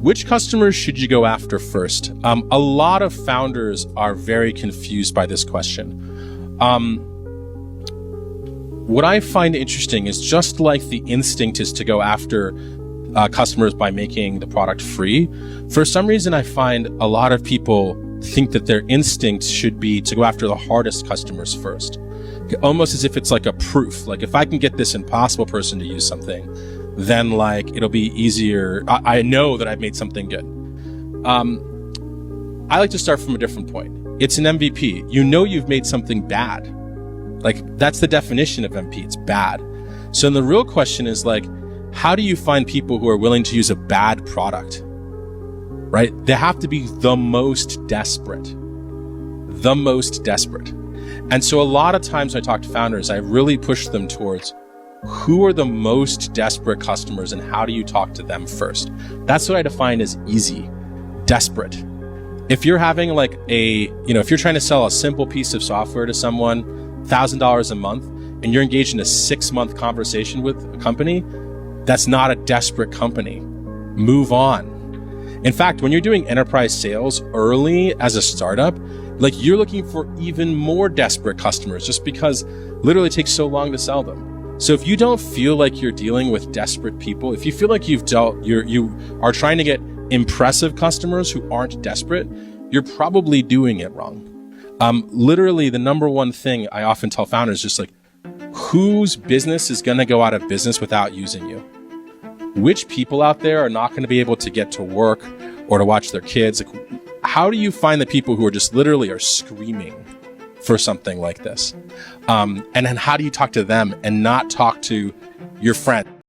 Which customers should you go after first? A lot of founders are very confused by this question. What I find interesting is just like the instinct is to go after customers by making the product free. For some reason, I find a lot of people think that their instinct should be to go after the hardest customers first. Almost as if it's like a proof. Like if I can get this impossible person to use something, then like it'll be easier. I know that I've made something good. I like to start from a different point. It's an MVP. You know you've made something bad. Like that's the definition of MP. It's bad. So then the real question is like, how do you find people who are willing to use a bad product? Right? They have to be the most desperate. The most desperate. And so a lot of times when I talk to founders, I really push them towards who are the most desperate customers and how do you talk to them first? That's what I define as easy, desperate. If you're having like if you're trying to sell a simple piece of software to someone, $1,000 a month, and you're engaged in a 6-month conversation with a company, that's not a desperate company. Move on. In fact, when you're doing enterprise sales early as a startup, like you're looking for even more desperate customers just because literally it takes so long to sell them. So if you don't feel like you're dealing with desperate people, if you feel like you are trying to get impressive customers who aren't desperate, you're probably doing it wrong. Literally the number one thing I often tell founders is just like, whose business is going to go out of business without using you? Which people out there are not going to be able to get to work or to watch their kids? Like, how do you find the people who are just literally are screaming for something like this? And then how do you talk to them and not talk to your friend?